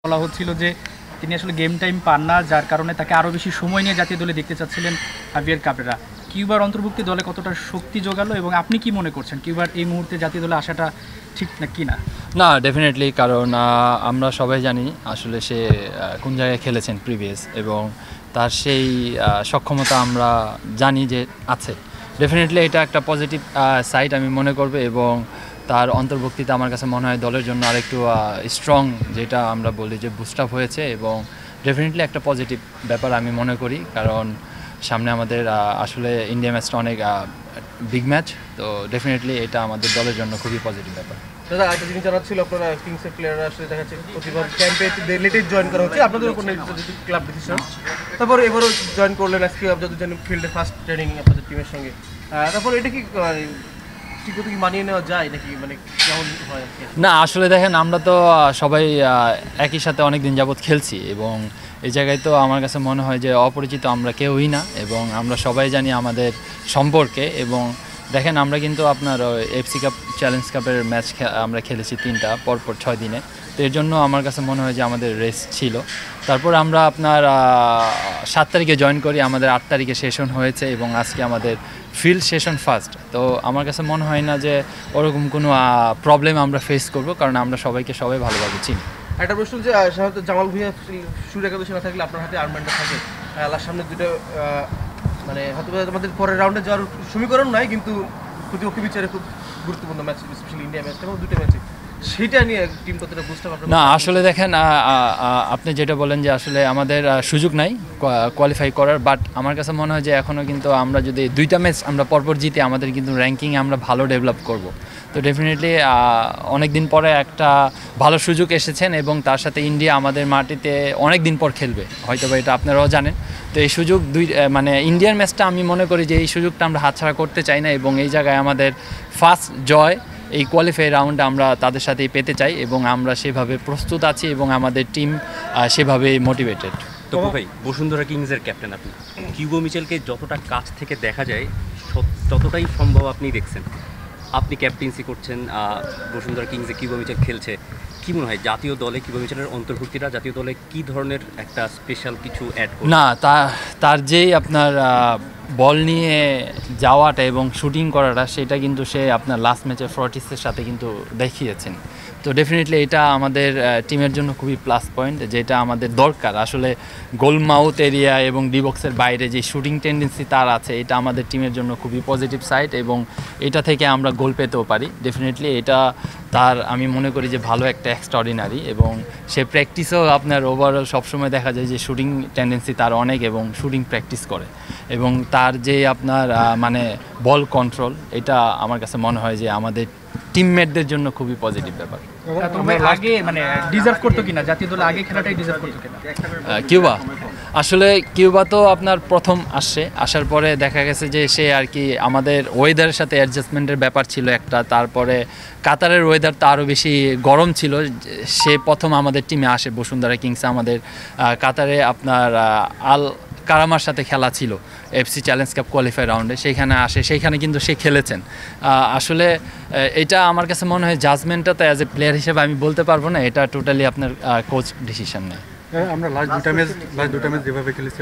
বলা হচ্ছিল যে তিনি আসলে গেম টাইম পান না, যার কারণে তাকে আরও বেশি সময় নিয়ে জাতীয় দলে দেখতে চাচ্ছিলেন হাভিয়ার কাবরেরা। কিউবার অন্তর্ভুক্তি দলে কতটা শক্তি যোগালো এবং আপনি কি মনে করছেন কিউবার এই মুহূর্তে জাতীয় দলে আসাটা ঠিক না কি না? না, ডেফিনেটলি, কারণ আমরা সবাই জানি আসলে সে কোন জায়গায় খেলেছেন প্রিভিয়াস, এবং তার সেই সক্ষমতা আমরা জানি যে আছে। ডেফিনেটলি এটা একটা পজিটিভ সাইড আমি মনে করব, এবং তার অন্তর্ভুক্তিতে আমার কাছে মনে হয় দলের জন্য আরেকটু স্ট্রং, যেটা আমরা বলি যে বুস্ট আপ হয়েছে, এবং ডেফিনেটলি একটা পজিটিভ ব্যাপার আমি মনে করি। কারণ সামনে আমাদের আসলে ইন্ডিয়া ম্যাচটা অনেক বিগ ম্যাচ, তো ডেফিনেটলি এটা আমাদের দলের জন্য খুবই পজিটিভ ব্যাপার। দাদা একটা জিনিস জানার ছিল, আপনারা কিংসের প্লেয়াররা আসলে দেখা যাচ্ছে প্রতিবার ক্যাম্পে লেটে জয়েন করা হচ্ছে, আপনাদের উপর ক্লাব ডিসিশন, তারপর এবারও জয়েন করলেন আজকে আপনাদের জন্য ফিল্ডে ফার্স্ট ট্রেনিং আপনাদের টিমের সঙ্গে, তারপর এটা কি ঠিকমতো কি মানিয়ে নেওয়া যায় নাকি, মানে কেমন হয়? না, আসলে দেখেন, আমরা তো সবাই একই সাথে অনেক দিন যাবৎ খেলছি, এবং এই জায়গায় তো আমার কাছে মনে হয় যে অপরিচিত আমরা কেউই না, এবং আমরা সবাই জানি আমাদের সম্পর্কে। এবং দেখেন, আমরা কিন্তু আপনার এফসি কাপ চ্যালেঞ্জ কাপের ম্যাচ আমরা খেলেছি 3টা পরপর 6 দিনে, তো এর জন্য আমার কাছে মনে হয় যে আমাদের রেস্ট ছিল। তারপর আমরা আপনার 7 তারিখে জয়েন করি, আমাদের 8 তারিখে সেশন হয়েছে, এবং আজকে আমাদের ফিল্ড সেশন ফার্স্ট। তো আমার কাছে মনে হয় না যে ওরকম কোনো প্রবলেম আমরা ফেস করব, কারণ আমরা সবাইকে সবাই ভালোভাবে চিনি। একটা প্রশ্ন যে সাধারণত জামাল ভুঁইয়া শুরু একাদশে না থাকলে আপনার হাতে আর্মব্যান্ডটা থাকে, আল্লাহর সামনে দুটো মানে হয়তো আমাদের পরের রাউন্ডে যাওয়ার সমীকরণ নাই, কিন্তু প্রতিপক্ষ বিচারে খুব গুরুত্বপূর্ণ ম্যাচ, স্পেশালি ইন্ডিয়া ম্যাচটা এবং দুটো ম্যাচে, সেইটা নিয়ে টিম কতটা বুঝতে পারবেন? না, আসলে দেখেন, আপনি যেটা বলেন যে আসলে আমাদের সুযোগ নাই কোয়ালিফাই করার, বাট আমার কাছে মনে হয় যে এখনও কিন্তু আমরা যদি 2টা ম্যাচ আমরা পরপর জিতে, আমাদের কিন্তু র্যাঙ্কিংয়ে আমরা ভালো ডেভেলপ করব। তো ডেফিনেটলি অনেক দিন পরে একটা ভালো সুযোগ এসেছেন, এবং তার সাথে ইন্ডিয়া আমাদের মাটিতে অনেক দিন পর খেলবে, হয়তো বা এটা আপনারাও জানেন। তো এই সুযোগ মানে ইন্ডিয়ার ম্যাচটা আমি মনে করি যে এই সুযোগটা আমরা হাতছাড়া করতে চাই না, এবং এই জায়গায় আমাদের ফার্স্ট জয় এই কোয়ালিফাই রাউন্ডে আমরা তাদের সাথেই পেতে চাই, এবং আমরা সেভাবে প্রস্তুত আছি, এবং আমাদের টিম সেভাবেই মোটিভেটেড। তো ভাই, বসুন্ধরা কিংসের ক্যাপ্টেন আপনি, কিউবো মিচেলকে যতটা কাছ থেকে দেখা যায় ততটাই সম্ভব আপনি দেখছেন, আপনি ক্যাপ্টেন্সি করছেন, বসুন্ধরা কিংসে কিউবো মিচেল খেলছে, কী মনে হয় জাতীয় দলে কিউবো মিচেলের অন্তর্ভুক্তিটা জাতীয় দলে কী ধরনের একটা স্পেশাল কিছু অ্যাড করে? না, তার যেই আপনার বল নিয়ে যাওয়াটা এবং শুটিং করাটা, সেটা কিন্তু সে আপনার লাস্ট ম্যাচে ফর্টিসের সাথে কিন্তু দেখিয়েছেন। তো ডেফিনেটলি এটা আমাদের টিমের জন্য খুবই প্লাস পয়েন্ট, যেটা আমাদের দরকার। আসলে গোল মাউথ এরিয়া এবং ডি বক্সের বাইরে যে শুটিং টেন্ডেন্সি তার আছে, এটা আমাদের টিমের জন্য খুবই পজিটিভ সাইড, এবং এটা থেকে আমরা গোল পেতেও পারি। ডেফিনেটলি এটা তার আমি মনে করি যে ভালো একটা এক্সট্রাঅর্ডিনারি, এবং সে প্র্যাকটিসেও আপনার ওভারঅল সবসময় দেখা যায় যে শুটিং টেন্ডেন্সি তার অনেক, এবং শুটিং প্র্যাকটিস করে, এবং তার যে আপনার মানে বল কন্ট্রোল, এটা আমার কাছে মনে হয় যে আমাদের টিমমেটদের জন্য খুবই পজিটিভ ব্যাপার। আগে মানে ডিজার্ভ করতো কিনা জাতীয় দলে, আগে খেলাটাই ডিজার্ভ করতো কিনা কিউবা? আসলে কিউবা তো আপনার প্রথম আসার পরে দেখা গেছে যে সে আর কি আমাদের ওয়েদারের সাথে অ্যাডজাস্টমেন্টের ব্যাপার ছিল একটা, তারপরে কাতারের ওয়েদার তো আরও বেশি গরম ছিল। সে প্রথম আমাদের টিমে আসে বসুন্ধরা কিংসে, আমাদের কাতারে আপনার আল কারামার সাথে খেলা ছিল এফসি চ্যালেঞ্জ কাপ কোয়ালিফাই রাউন্ডে, সেইখানে আসে, সেইখানে কিন্তু সে খেলেছেন। আসলে এটা আমার কাছে মনে হয় জাজমেন্টটা তো অ্যাজ এ প্লেয়ার হিসেবে আমি বলতে পারবো না, এটা টোটালি আপনার কোচ ডিসিশন নেয়। আমরা লাস্ট দুটা ম্যাচ যেভাবে খেলেছি